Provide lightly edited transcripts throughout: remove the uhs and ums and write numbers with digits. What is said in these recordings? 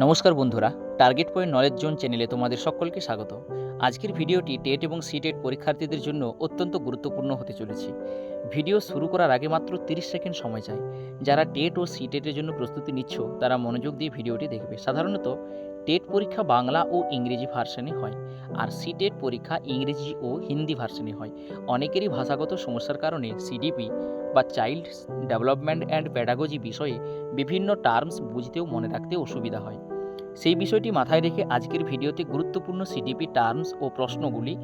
নমস্কার বন্ধুরা, target point knowledge zone চ্যানেলে তোমাদের সকলকে স্বাগত। আজকের ভিডিওটি টেট এবং সিটেট পরীক্ষার্থীদের জন্য অত্যন্ত গুরুত্বপূর্ণ হতে চলেছে। ভিডিও শুরু করার আগে মাত্র 30 সেকেন্ড সময় চাই। যারা টেট ও সিটেটের জন্য প্রস্তুতি নিচ্ছ তারা মনোযোগ দিয়ে ভিডিওটি দেখবে। সাধারণত টেট পরীক্ষা বাংলা ও ইংরেজি ভার্সনে হয়, আর সিটেট পরীক্ষা ইংরেজি ও হিন্দি ভার্সনে হয়। অনেকেরই ভাষাগত সমস্যার কারণে সিডিপি বা চাইল্ড ডেভেলপমেন্ট অ্যান্ড প্যাডাগজি বিষয়ে বিভিন্ন টার্মস বুঝতেও মনে রাখতে অসুবিধা হয়। সেই বিষয়টি মাথায় রেখে আজকের ভিডিওতে গুরুত্বপূর্ণ সিডিপি টার্মস ও প্রশ্নগুলি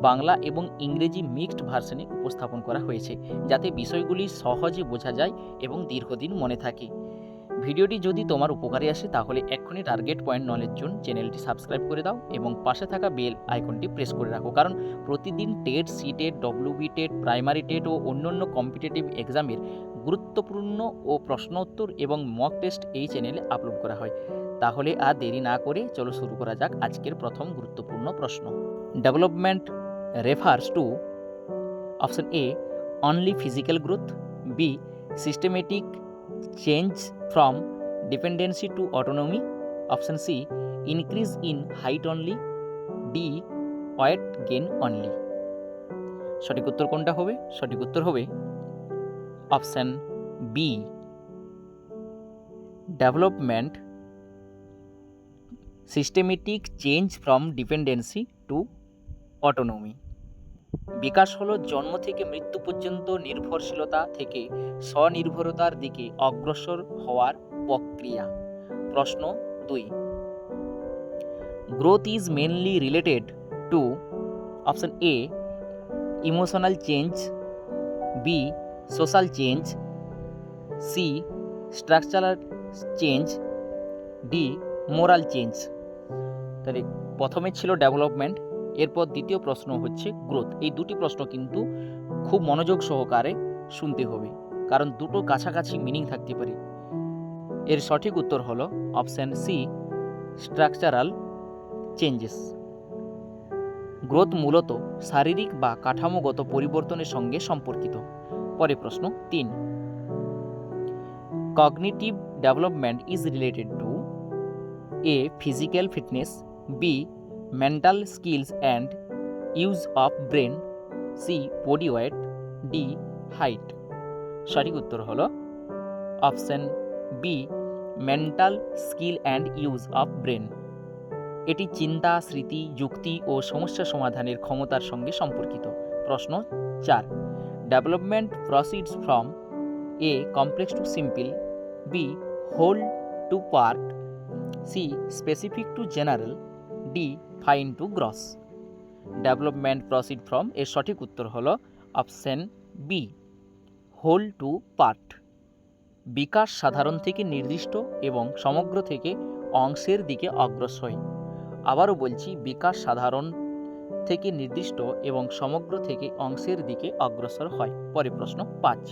বাংলা এবং ইংরেজি মিক্সড ভার্সনে উপস্থাপন করা হয়েছে, যাতে বিষয়গুলি সহজে বোঝা যায় এবং দীর্ঘদিন মনে থাকে। ভিডিওটি যদি তোমার উপকারে আসে তাহলে এক্ষুনি টার্গেট পয়েন্ট নলেজ জোন চ্যানেলটি সাবস্ক্রাইব করে দাও এবং পাশে থাকা বেল আইকনটি প্রেস করে রাখো, কারণ প্রতিদিন TET, CTET, WB TET, primary TET ও অন্যান্য কম্পিটিটিভ এক্সামের গুরুত্বপূর্ণ ও প্রশ্ন উত্তর এবং মক টেস্ট এই চ্যানেলে আপলোড করা হয়। তাহলে আর দেরি না করে চলো শুরু করা যাক আজকের প্রথম গুরুত্বপূর্ণ প্রশ্ন। Development refers to option A only physical growth, B systematic change from dependency to autonomy, option C increase in height only, D weight gain only. সঠিক উত্তর কোনটা হবে? সঠিক উত্তর হবে option B, development systematic change from dependency to autonomy. বিকাশ হলো জন্ম থেকে মৃত্যু পর্যন্ত নির্ভরশীলতা থেকে স্বনির্ভরতার দিকে অগ্রসর হওয়ার প্রক্রিয়া। প্রশ্ন 2, growth is mainly related to option A emotional change, B social change, C structural change, D moral change. তাহলে প্রথমে ছিল ডেভেলপমেন্ট, এরপর দ্বিতীয় প্রশ্ন হচ্ছে গ্রোথ। এই দুটি প্রশ্ন কিন্তু খুব মনোযোগ সহকারে শুনতে হবে, কারণ দুটো কাছাকাছি মিনিং থাকতে পারে। এর সঠিক উত্তর হলো option C structural changes. Growth মূলত শারীরিক বা কাঠামোগত পরিবর্তনের সঙ্গে সম্পর্কিত। পরে প্রশ্ন 3, cognitive development is related to A physical fitness, B mental skills and use of brain, C body weight, D height. সঠিক উত্তর হলো option B mental skill and use of brain. এটি চিন্তা, স্মৃতি, যুক্তি ও সমস্যা সমাধানের ক্ষমতার সঙ্গে সম্পর্কিত। প্রশ্ন 4, development proceeds from A complex to simple, B whole to part, C specific to general, D fine to gross. Development proceed from এর সঠিক উত্তর হলো option B whole to part. বিকাশ সাধারণ থেকে নির্দিষ্ট এবং সমগ্র থেকে অংশের দিকে অগ্রসর হয়। আবারও বলছি, বিকাশ সাধারণ থেকে নির্দিষ্ট এবং সমগ্র থেকে অংশের দিকে অগ্রসর হয়। পরে প্রশ্ন 5,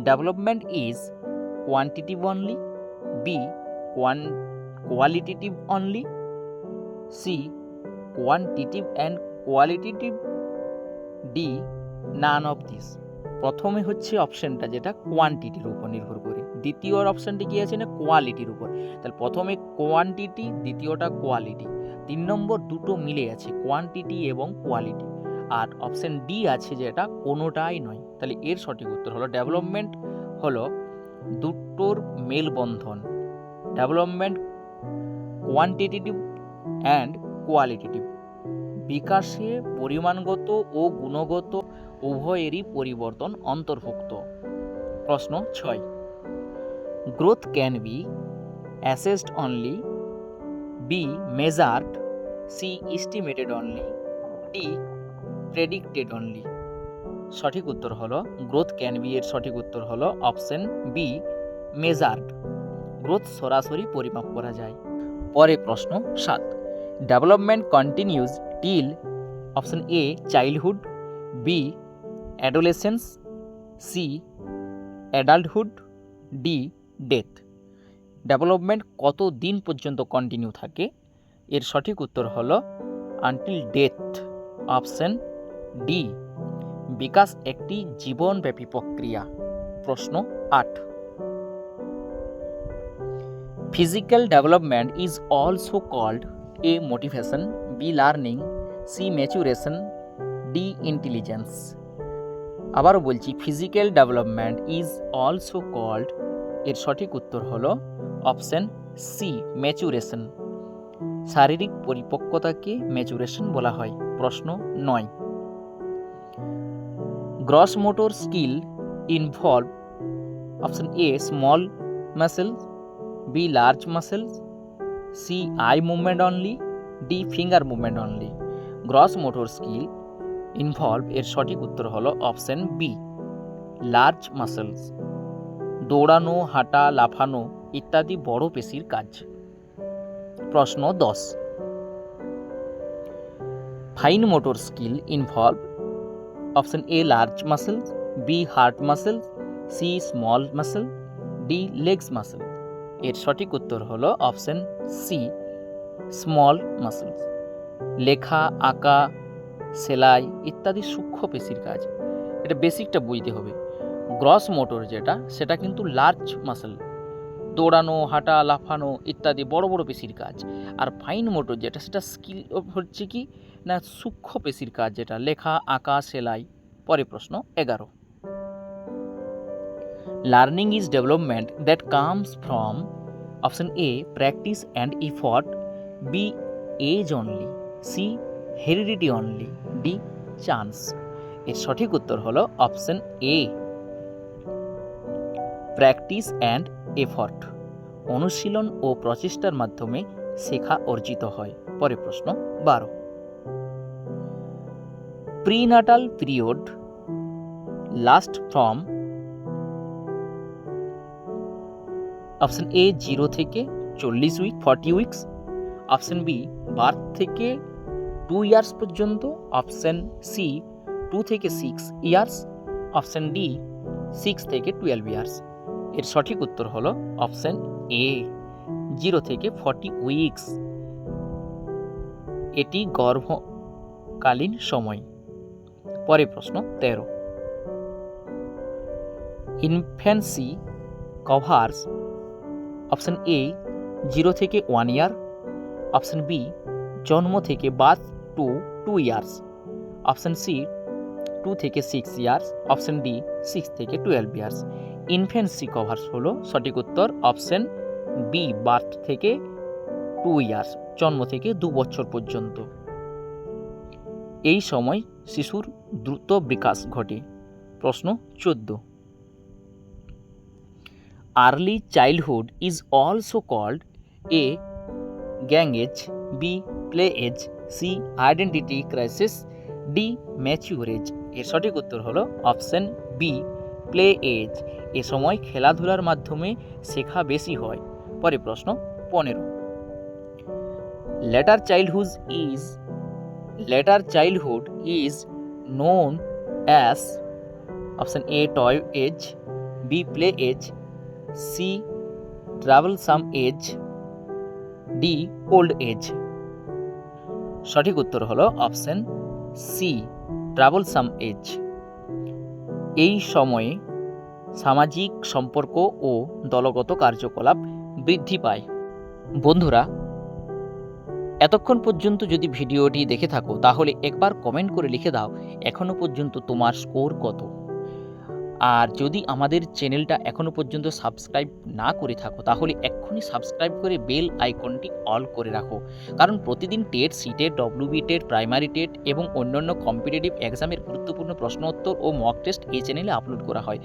development is quantitative only, B qualitative only, C quantitative and qualitative, D none of this. প্রথমে হচ্ছে অপশনটা যেটা কোয়ান্টিটির উপর নির্ভর করে, দ্বিতীয় অপশনটি কি আছে না কোয়ালিটির উপর। তাহলে প্রথমে কোয়ান্টিটি, দ্বিতীয়টা কোয়ালিটি, 3 নম্বর দুটো মিলে আছে কোয়ান্টিটি এবং কোয়ালিটি। আর অপশন ডি আছে যেটা কোনোটাই নয়। তাহলে এর সঠিক উত্তর হলো ডেভেলপমেন্ট হলো দুটোর মেলবন্ধন। Development quantitative and qualitative. বিকাশে পরিমাণগত ও গুণগত উভয়েরই পরিবর্তন অন্তর্ভুক্ত। প্রশ্ন 6, growth can be assessed only, B measured, C estimated only, D predicted only. সঠিক উত্তর হলো গ্রোথ ক্যান বি এর সঠিক উত্তর হলো অপশন বি মেজার্ড। গ্রোথ সরাসরি পরিমাপ করা যায়। পরে প্রশ্ন 7, development continues till option A childhood, B adolescence, C adulthood, D death. Development কত দিন পর্যন্ত কন্টিনিউ থাকে? এর সঠিক উত্তর হলো আনটিল ডেথ, অপশন ডি। বিকাশ একটি জীবনব্যাপী প্রক্রিয়া। প্রশ্ন 8, Physical development is also called A. Motivation, B. Learning, C. Maturation, D. Intelligence. আবারও বলছি, physical development is also called, এর সঠিক উত্তর হলো অপশন সি, ম্যাচুরেশন। শারীরিক পরিপক্কতাকে ম্যাচুরেশন বলা হয়। প্রশ্ন 9, gross motor skill involve option A small muscles, B large muscles, C eye movement only, D finger movement only. Gross motor skill involve এর সঠিক উত্তর হলো অপশন বি, লার্জ মাসেলস। দৌড়ানো, হাঁটা, লাফানো ইত্যাদি বড় পেশির কাজ। প্রশ্ন 10, fine motor skill involve option A large muscles, B heart muscles, C small muscle, D legs muscle. এর সঠিক উত্তর হলো অপশন সি, স্মল মাসেলস। লেখা, আঁকা, সেলাই ইত্যাদি সূক্ষ্ম পেশির কাজ। এটা বেসিকটা বুঝতে হবে। গ্রস মোটর যেটা, সেটা কিন্তু লার্জ মাসেল, দৌড়ানো, হাঁটা, লাফানো ইত্যাদি বড় বড় পেশির কাজ। আর ফাইন মোটর যেটা, সেটা স্কিল হচ্ছে কি না সূক্ষ্ম পেশির কাজ, যেটা লেখা, আঁকা, সেলাই। পরে প্রশ্ন 11, learning is development that comes from option A practice and effort, B age only, C heredity only, D chance. এর সঠিক উত্তর হলো option A, practice and effort. অনুশীলন ও প্রচেষ্টার মাধ্যমে শেখা অর্জিত হয়। পরে প্রশ্ন 12, prenatal period last from option A 0 থেকে 40 week 40 weeks, option B birth থেকে 2 ইয়ার্স পর্যন্ত, অপশন সি 2 থেকে 6 ইয়ার্স, অপশন ডি 6 থেকে 12 ইয়ার্স। এর সঠিক উত্তর হলো অপশন এ, 0 থেকে 40 উইকস। এটি গর্ভকালীন সময়। পরে প্রশ্ন 13, ইনফ্যান্সি কভার্স অপশন এ 0 থেকে 1 ইয়ার, অপশন বি জন্ম থেকে birth to 2 years, option C 2 থেকে 6 ইয়ার্স, অপশন ডি 6 থেকে 12 ইয়ার্স। ইনফ্যান্সি কভার্স হলো সঠিক উত্তর অপশন বি, বার্থ থেকে 2 ইয়ার্স, জন্ম থেকে 2 বছর পর্যন্ত। এই সময় শিশুর দ্রুত বিকাশ ঘটে। প্রশ্ন 14, early childhood is also called A gang age, B play age, C identity crisis, D mature age. এর সঠিক উত্তর হলো অপশন বি, প্লে এজ। এ সময় খেলাধুলার মাধ্যমে শেখা বেশি হয়। পরে প্রশ্ন 15, later childhood is known as option A toy age, B play age, C troublesome age, D old age. সঠিক উত্তর হলো অপশন সি, ট্রাভেলসাম এজ। এই সময়ে সামাজিক সম্পর্ক ও দলগত কার্যকলাপ বৃদ্ধি পায়। বন্ধুরা, এতক্ষণ পর্যন্ত যদি ভিডিওটি দেখে থাকো তাহলে একবার কমেন্ট করে লিখে দাও এখনো পর্যন্ত তোমার স্কোর কত। আর যদি আমাদের চ্যানেলটা এখনো পর্যন্ত সাবস্ক্রাইব না করে থাকো তাহলে এক্ষুনি সাবস্ক্রাইব করে বেল আইকনটি অল করে রাখো, কারণ প্রতিদিন TET, CTET, WB TET, primary TET এবং অন্যান্য কম্পিটিটিভ এক্সামের গুরুত্বপূর্ণ প্রশ্নোত্তর ও মক টেস্ট এই চ্যানেলে আপলোড করা হয়।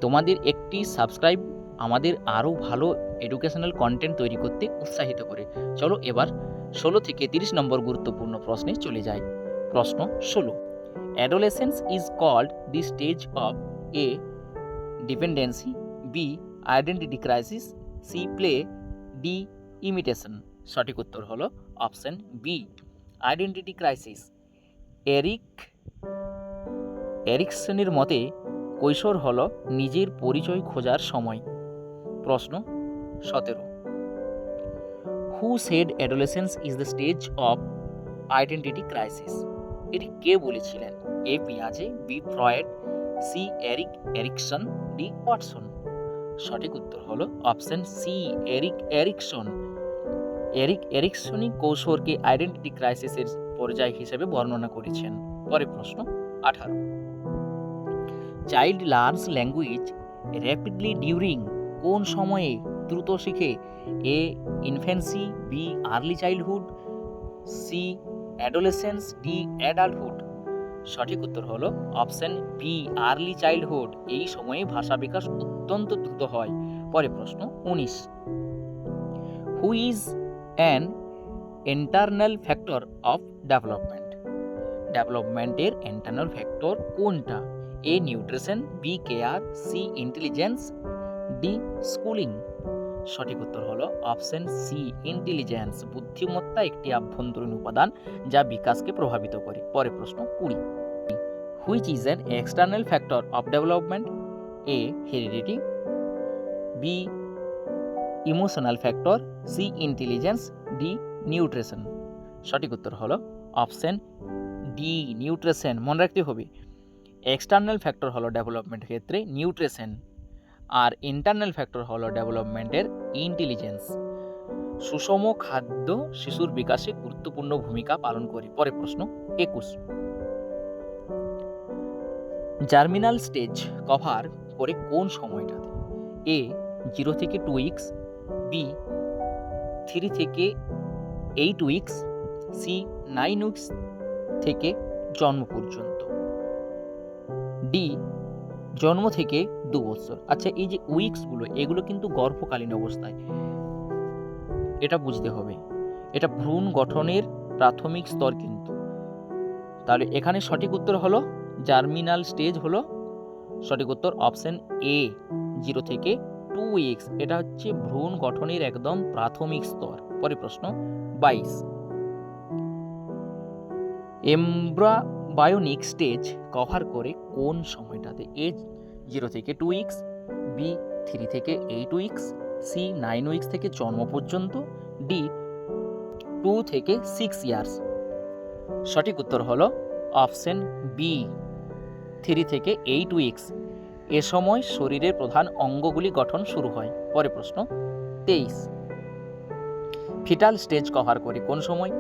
তোমাদের একটি সাবস্ক্রাইব আমাদের আরও ভালো এডুকেশনাল কন্টেন্ট তৈরি করতে উৎসাহিত করে। চলো এবার 16 থেকে 30 নম্বর গুরুত্বপূর্ণ প্রশ্নে চলে যাই। প্রশ্ন 16, adolescence is called the stage of A dependency, B identity crisis, C play, D imitation. সঠিক উত্তর হলো অপশন বি, আইডেন্টিটি ক্রাইসিস। এরিকসনের মতে কৈশোর হলো নিজের পরিচয় খোঁজার সময়। প্রশ্ন 17, who said adolescence is the stage of identity crisis? এটি কে বলেছিলেন? এ পিয়াজে, B Freud, C Erikson, D Watson. সঠিক উত্তর হলো অপশন সি, এরিকসন। এরিকসনই কৈশোরকে আইডেন্টিটি ক্রাইসিসের পর্যায় হিসেবে বর্ণনা করেছেন। পরের প্রশ্ন 18, child learns language rapidly during কোন সময়ে দ্রুত শিখে? A infancy, B early childhood, C adolescence, D adulthood. সঠিক উত্তর হলো অপশন বি আর্লি চাইল্ডহুড। এই সময়ে ভাষা বিকাশ অত্যন্ত দ্রুত হয়। পরের প্রশ্ন 19, who is an internal factor of ডেভেলপমেন্টের ইন্টারনাল ফ্যাক্টর কোনটা? A nutrition, B care, C intelligence, D schooling. সঠিক উত্তর হলো অপশন সি ইন্টেলিজেন্স। বুদ্ধিমত্তা একটি আভ্যন্তরীণ উপাদান যা বিকাশকে প্রভাবিত করে। পরের প্রশ্ন 20, which is an external factor of development? A heredity, B emotional factor, C intelligence, D nutrition. সঠিক উত্তর হলো অপশন ডি নিউট্রিশন। মনে রাখতে হবে এক্সটার্নাল ফ্যাক্টর হলো ডেভেলপমেন্টের ক্ষেত্রে নিউট্রিশন, আর ইন্টারনাল ফ্যাক্টর হলো ডেভেলপমেন্টের ইন্টেলিজেন্স। সুষম খাদ্য শিশুর বিকাশে গুরুত্বপূর্ণ ভূমিকা পালন করে। পরের প্রশ্ন 21, জার্মিনাল স্টেজ কভার করে কোন সময়টাতে? এ 0 থেকে 2 উইকস, বি 3 থেকে 8 উইকস, সি 9 উইকস থেকে জন্ম পর্যন্ত, ডি জন্ম থেকে 2 বছর। আচ্ছা, এই যে উইকসগুলো এগুলো কিন্তু গর্ভকালীন অবস্থায়, এটা বুঝতে হবে। এটা ভ্রূণ গঠনের প্রাথমিক স্তর কিন্তু। তাহলে এখানে সঠিক উত্তর হলো জার্মিনাল স্টেজ হলো সঠিক উত্তর অপশন এ 0 থেকে 2 উইকস। এটা হচ্ছে ভ্রূণ গঠনের একদম প্রাথমিক স্তর। পরের প্রশ্ন 22, এমব্রায়োনিক স্টেজ কভার করে কোন সময়টাতে? এ 0 থেকে 2 উইকস, বি 3 থেকে 8 উইকস, সি 9 উইকস থেকে জন্ম পর্যন্ত, ডি 2 থেকে 6 ইয়ার্স। সঠিক উত্তর হলো অপশন বি 3 থেকে 8 উইকস। এ সময় শরীরের প্রধান অঙ্গগুলি গঠন শুরু হয়। পরের প্রশ্ন 23, ফিটাল স্টেজ কভার করে কোন সময়?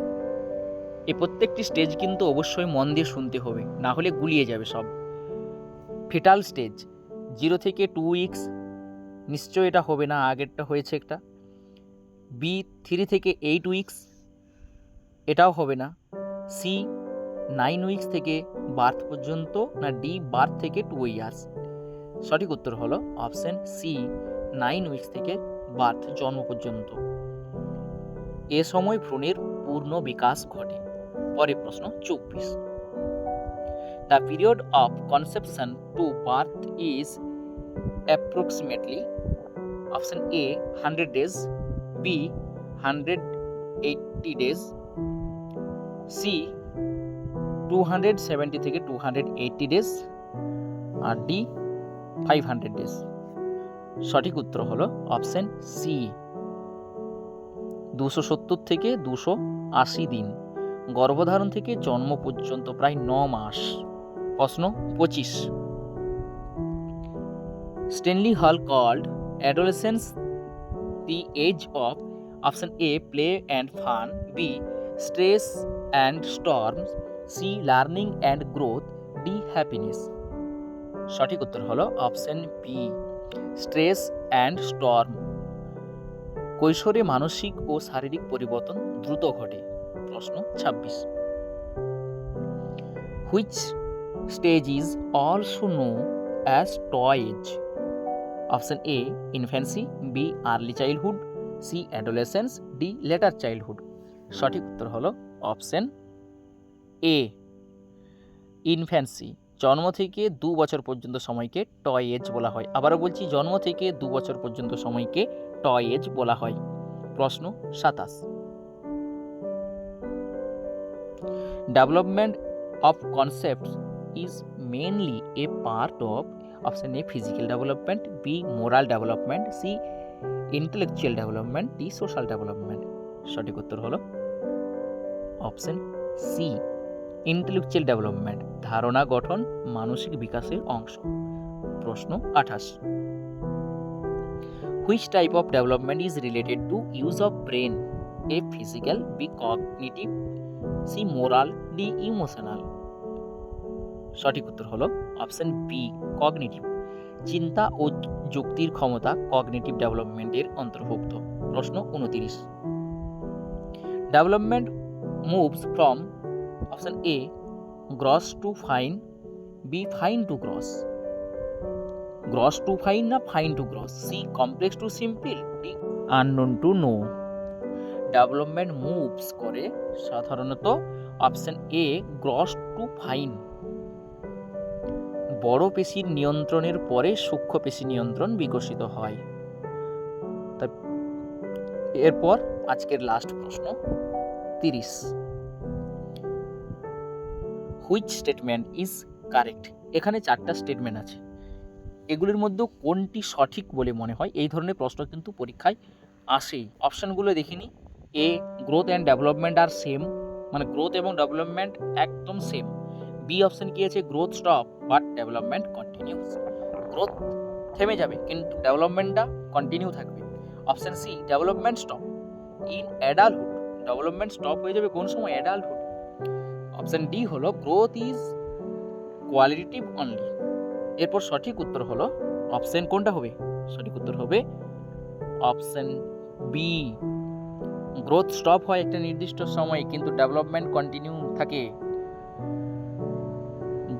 এই প্রত্যেকটি স্টেজ কিন্তু অবশ্যই মন দিয়ে শুনতে হবে, না হলে গুলিয়ে যাবে সব। ফিটাল স্টেজ 0 থেকে 2 উইকস, নিশ্চয় এটা হবে না, আগেরটা হয়েছে একটা। বি 3 থেকে 8 উইকস, এটাও হবে না। সি 9 উইকস থেকে বার্থ পর্যন্ত, না ডি বার্থ থেকে 2 ইয়ার্স। সঠিক উত্তর হলো অপশন সি 9 উইকস থেকে বার্থ জন্ম পর্যন্ত। এ সময় ভ্রূণের পূর্ণ বিকাশ ঘটে। পরের প্রশ্ন 24, the period of conception to birth is approximately option A 100 days, B 180 days, C 270 থেকে 280 ডেজ, আর ডি 500 ডেজ। সঠিক উত্তর হলো অপশন সি 270 থেকে 280 দিন। গর্ভধারণ থেকে জন্ম পর্যন্ত প্রায় 9 মাস। প্রশ্ন 25, Stanley Hall called adolescence the age of option A play and fun, B stress and storms, C learning and growth, D happiness. সঠিক উত্তর হলো option B stress and storm. কৈশোরে মানসিক ও শারীরিক পরিবর্তন দ্রুত ঘটে। প্রশ্ন 26, which stage is also known as toy age? Option A infancy, B early childhood, C adolescence, D later childhood. সঠিক উত্তর হলো অপশন এ ইনফ্যান্সি। জন্ম থেকে 2 বছর পর্যন্ত সময়কে টয় এজ বলা হয়। আবারও বলছি, জন্ম থেকে 2 বছর পর্যন্ত সময়কে টয় এজ বলা হয়। প্রশ্ন 27, development of concepts is mainly a part of option A physical development, B moral development, C intellectual development, D social development. সঠিক উত্তর হলো অপশন সি ইন্টেলেকচুয়াল ডেভেলপমেন্ট। ধারণা গঠন মানসিক বিকাশের অংশ। প্রশ্ন 28, which type of development is related to use of brain? A physical, B cognitive, C moral, D emotional. সঠিক উত্তর হলো অপশন বি, কগনিটিভ। চিন্তা ও যুক্তির ক্ষমতা কগনিটিভ ডেভেলপমেন্টের অন্তর্ভুক্ত। প্রশ্ন 29। Development moves from option A gross to fine, B fine to gross. Gross to fine না fine to gross? C complex to simple, D unknown to known. Development moves করে সাধারণত option A gross to fine. বড় পেশির নিয়ন্ত্রণের পরে সূক্ষ্ম পেশি নিয়ন্ত্রণ বিকশিত হয়। এরপর আজকের লাস্ট প্রশ্ন 30। Which statement is correct? এখানে 4টা স্টেটমেন্ট আছে, এগুলির মধ্যে কোনটি সঠিক বলে মনে হয়? এই ধরনের প্রশ্ন কিন্তু পরীক্ষায় আসেই। অপশানগুলো দেখিনি। এ গ্রোথ অ্যান্ড ডেভেলপমেন্ট আর সেম, মানে গ্রোথ এবং ডেভেলপমেন্ট একদম সেম। বি অপশন কি আছে? Growth stop but development continues. Growth থেমে যাবে কিন্তু ডেভেলপমেন্টটা কন্টিনিউ থাকবে। Option C development stop in adulthood. Development stop হয়ে যাবে কোন সময়? অ্যাডাল্টহুড। অপশন ডি হলো গ্রোথ ইজ কোয়ালিটেটিভ অনলি। এরপর সঠিক উত্তর হলো অপশন কোনটা হবে? সঠিক উত্তর হবে অপশন বি, গ্রোথ স্টপ হয় একটা নির্দিষ্ট সময় কিন্তু ডেভেলপমেন্ট কন্টিনিউ থাকে।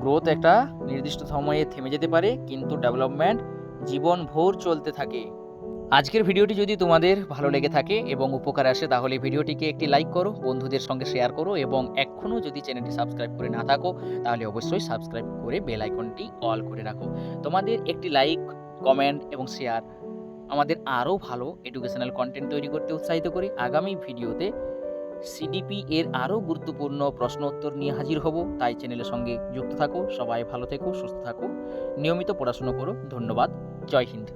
গ্রোথ একটা নির্দিষ্ট সময়ে থেমে যেতে পারে কিন্তু ডেভেলপমেন্ট জীবনভর চলতে থাকে। আজকের ভিডিওটি যদি তোমাদের ভালো লেগে থাকে এবং উপকার আসে তাহলে ভিডিওটিকে একটি লাইক করো, বন্ধুদের সঙ্গে শেয়ার করো এবং এখনও যদি চ্যানেলটি সাবস্ক্রাইব করে না থাকো তাহলে অবশ্যই সাবস্ক্রাইব করে বেল আইকনটি অল করে রাখো। তোমাদের একটি লাইক, কমেন্ট এবং শেয়ার আমাদের আরও ভালো এডুকেশনাল কন্টেন্ট তৈরি করতে উৎসাহিত করে। আগামী ভিডিওতে সিডিপি এর আরও গুরুত্বপূর্ণ প্রশ্ন উত্তর নিয়ে হাজির হব, তাই চ্যানেলের সঙ্গে যুক্ত থাকো। সবাই ভালো থেকো, সুস্থ থাকো, নিয়মিত পড়াশুনো করো। ধন্যবাদ। জয় হিন্দ।